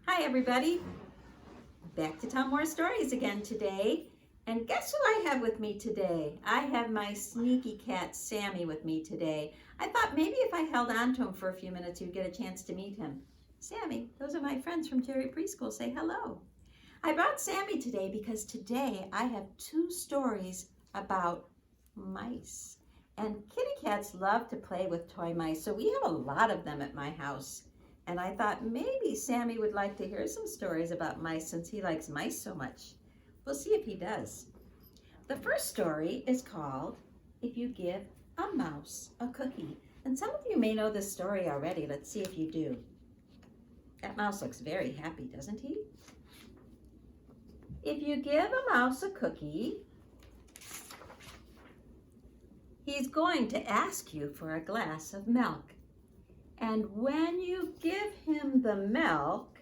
Hi everybody, back to tell more stories again today. And guess who I have with me today? I have my sneaky cat Sammy with me today. I thought maybe if I held on to him for a few minutes you'd get a chance to meet him. Sammy, those are my friends from Cherry Preschool. Say hello. I brought Sammy today because today I have two stories about mice. And kitty cats love to play with toy mice, so we have a lot of them at my house. And I thought maybe Sammy would like to hear some stories about mice since he likes mice so much. We'll see if he does. The first story is called If You Give a Mouse a Cookie. And some of you may know this story already. Let's see if you do. That mouse looks very happy, doesn't he? If you give a mouse a cookie, he's going to ask you for a glass of milk. And when you give him the milk,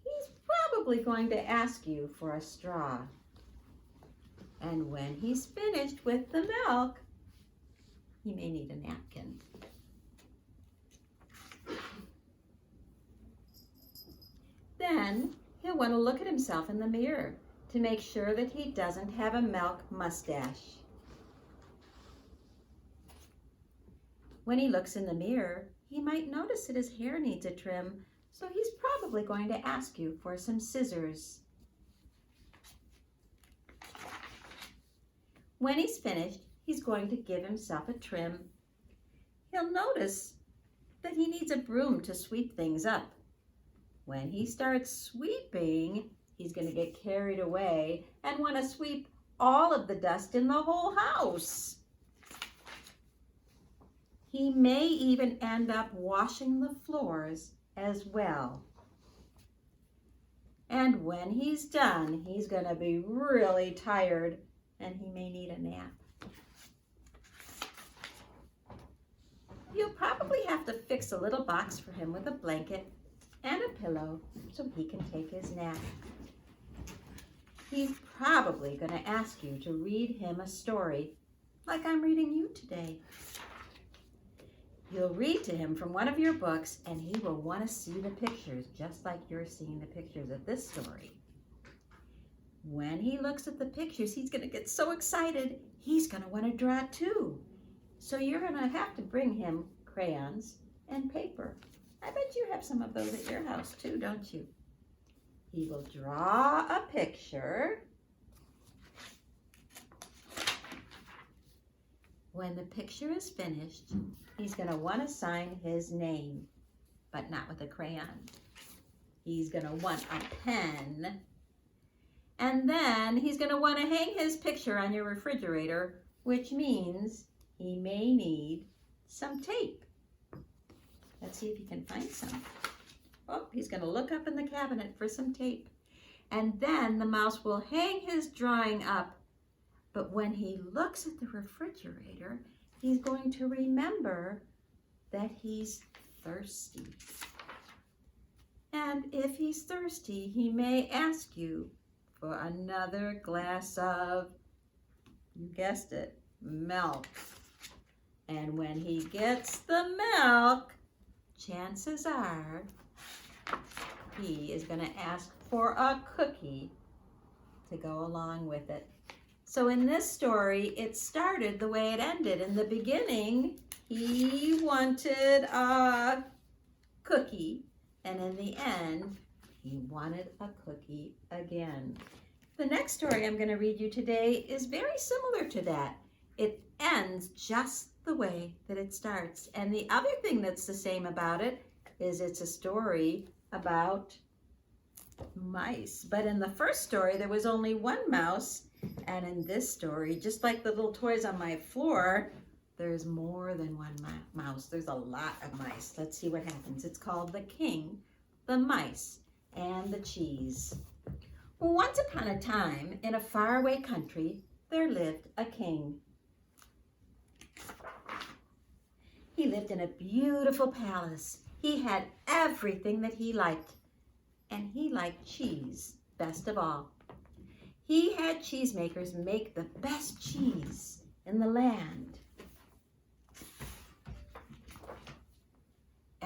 he's probably going to ask you for a straw. And when he's finished with the milk, he may need a napkin. Then he'll want to look at himself in the mirror to make sure that he doesn't have a milk mustache. When he looks in the mirror, he might notice that his hair needs a trim, so he's probably going to ask you for some scissors. When he's finished, he's going to give himself a trim. He'll notice that he needs a broom to sweep things up. When he starts sweeping, he's going to get carried away and want to sweep all of the dust in the whole house. He may even end up washing the floors as well. And when he's done, he's going to be really tired and he may need a nap. You'll probably have to fix a little box for him with a blanket and a pillow so he can take his nap. He's probably going to ask you to read him a story like I'm reading you today. You'll read to him from one of your books and he will want to see the pictures just like you're seeing the pictures of this story. When he looks at the pictures, he's going to get so excited, he's going to want to draw too. So you're going to have to bring him crayons and paper. I bet you have some of those at your house too, don't you? He will draw a picture. When the picture is finished, he's going to want to sign his name, but not with a crayon. He's going to want a pen. And then he's going to want to hang his picture on your refrigerator, which means he may need some tape. Let's see if he can find some. Oh, he's going to look up in the cabinet for some tape. And then the mouse will hang his drawing up. But when he looks at the refrigerator, he's going to remember that he's thirsty. And if he's thirsty, he may ask you for another glass of, you guessed it, milk. And when he gets the milk, chances are he is going to ask for a cookie to go along with it. So in this story, it started the way it ended. In the beginning, he wanted a cookie, and in the end, he wanted a cookie again. The next story I'm going to read you today is very similar to that. It ends just the way that it starts. And the other thing that's the same about it is it's a story about mice. But in the first story, there was only one mouse. And in this story, just like the little toys on my floor, there's more than one mouse. There's a lot of mice. Let's see what happens. It's called The King, the Mice, and the Cheese. Once upon a time, in a faraway country, there lived a king. He lived in a beautiful palace. He had everything that he liked, and he liked cheese best of all. He had cheesemakers make the best cheese in the land.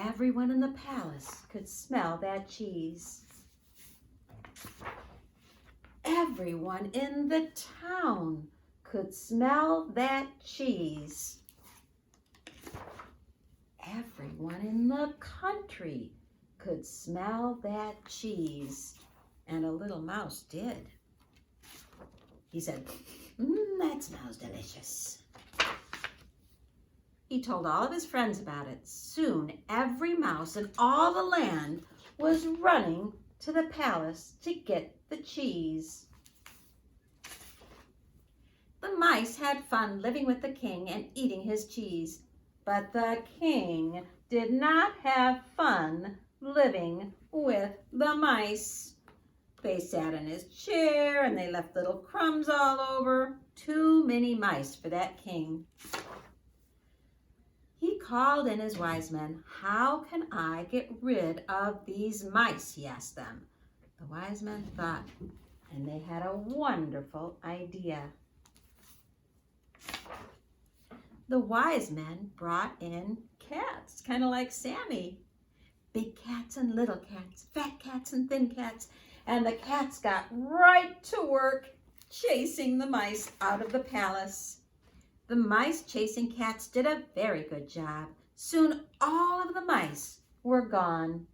everyone in the palace could smell that cheese. Everyone in the town could smell that cheese. Everyone in the country could smell that cheese. And a little mouse did. He said, that smells delicious. He told all of his friends about it. Soon, every mouse in all the land was running to the palace to get the cheese. The mice had fun living with the king and eating his cheese, but the king did not have fun living with the mice. They sat in his chair and they left little crumbs all over. Too many mice for that king. He called in his wise men. How can I get rid of these mice? He asked them. The wise men thought, and they had a wonderful idea. The wise men brought in cats, kind of like Sammy. Big cats and little cats, fat cats and thin cats. And the cats got right to work chasing the mice out of the palace. The mice chasing cats did a very good job. Soon all of the mice were gone.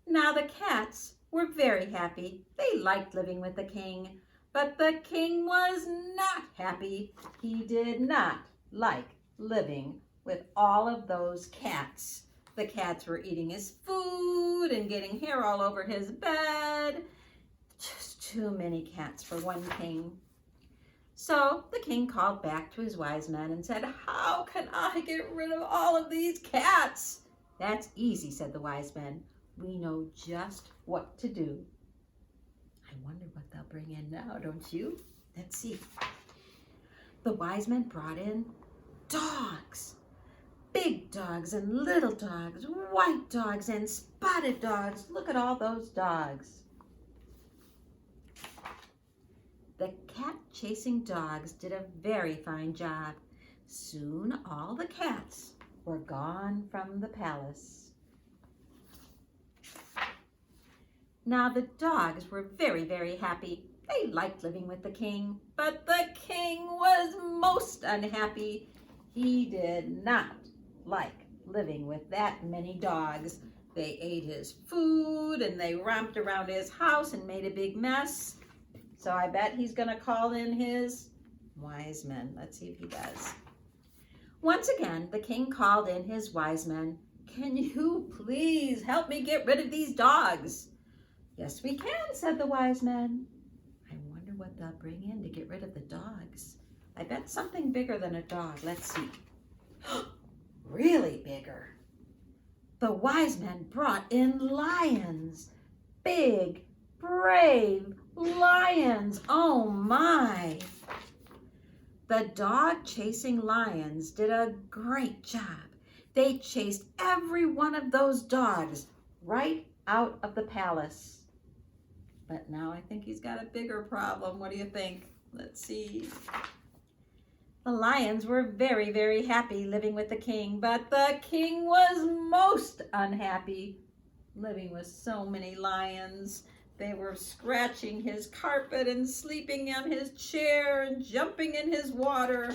Now the cats were very happy. They liked living with the king. But the king was not happy. He did not like living with all of those cats. The cats were eating his food and getting hair all over his bed. Just too many cats for one king. So the king called back to his wise men and said, how can I get rid of all of these cats? That's easy, said the wise men. We know just what to do. I wonder what they'll bring in now, don't you? Let's see. The wise men brought in dogs. Big dogs and little dogs, white dogs and spotted dogs. Look at all those dogs. The cat-chasing dogs did a very fine job. Soon all the cats were gone from the palace. Now the dogs were very, very happy. They liked living with the king, but the king was most unhappy. He did not like living with that many dogs. They ate his food and they romped around his house and made a big mess. So I bet he's going to call in his wise men. Let's see if he does. Once again, the king called in his wise men. Can you please help me get rid of these dogs? Yes, we can, said the wise men. I wonder what they'll bring in to get rid of the dogs. I bet something bigger than a dog. Let's see. Really bigger. The wise men brought in lions. Big, brave lions. Oh my. The dog-chasing lions did a great job. They chased every one of those dogs right out of the palace. But now I think he's got a bigger problem. What do you think? Let's see. The lions were very, very happy living with the king, but the king was most unhappy living with so many lions. They were scratching his carpet and sleeping on his chair and jumping in his water.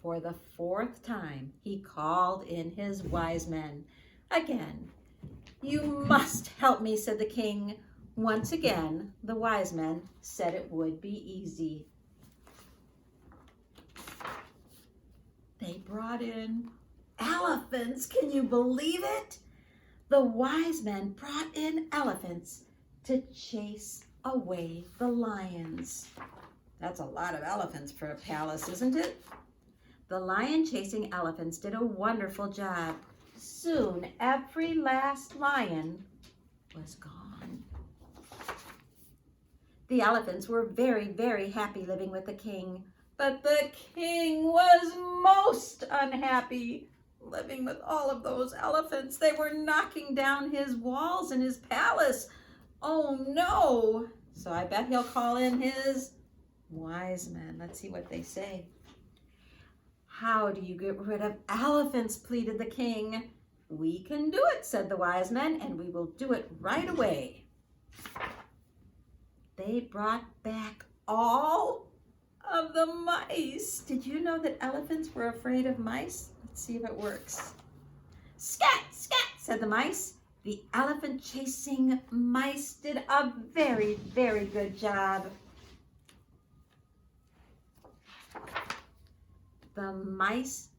For the 4th time, he called in his wise men. Again, you must help me, said the king. Once again, the wise men said it would be easy. They brought in elephants. Can you believe it? The wise men brought in elephants to chase away the lions. That's a lot of elephants for a palace, isn't it? The lion-chasing elephants did a wonderful job. Soon, every last lion was gone. The elephants were very, very happy living with the king, but the king was most unhappy living with all of those elephants. They were knocking down his walls in his palace. Oh no! So I bet he'll call in his wise men. Let's see what they say. How do you get rid of elephants? Pleaded the king. We can do it, said the wise men, and we will do it right away. They brought back all of the mice. Did you know that elephants were afraid of mice? Let's see if it works. Scat, scat, said the mice. The elephant chasing mice did a very, very good job. The mice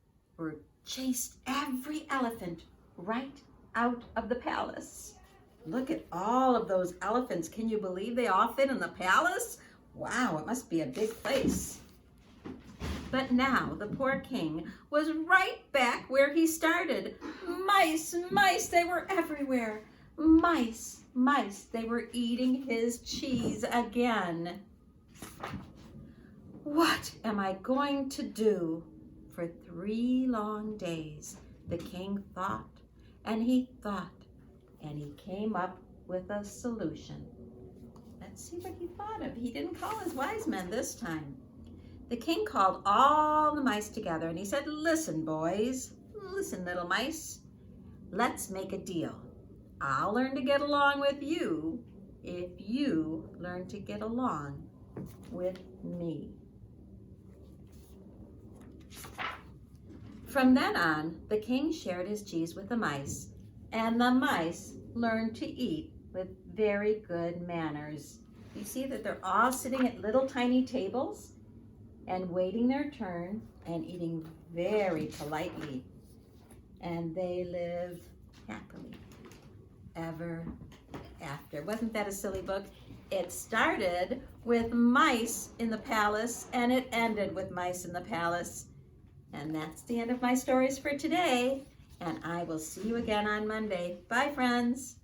chased every elephant right out of the palace. Look at all of those elephants. Can you believe they all fit in the palace? Wow, it must be a big place. But now the poor king was right back where he started. Mice, mice, they were everywhere. Mice, mice, they were eating his cheese again. What am I going to do? For 3 long days, the king thought, and he thought, and he came up with a solution. Let's see what he thought of. He didn't call his wise men this time. The king called all the mice together, and he said, listen, boys, listen, little mice, let's make a deal. I'll learn to get along with you if you learn to get along with me. From then on, the king shared his cheese with the mice, and the mice learned to eat with very good manners. You see that they're all sitting at little tiny tables and waiting their turn and eating very politely. And they lived happily ever after. Wasn't that a silly book? It started with mice in the palace and it ended with mice in the palace. And that's the end of my stories for today. And I will see you again on Monday. Bye, friends.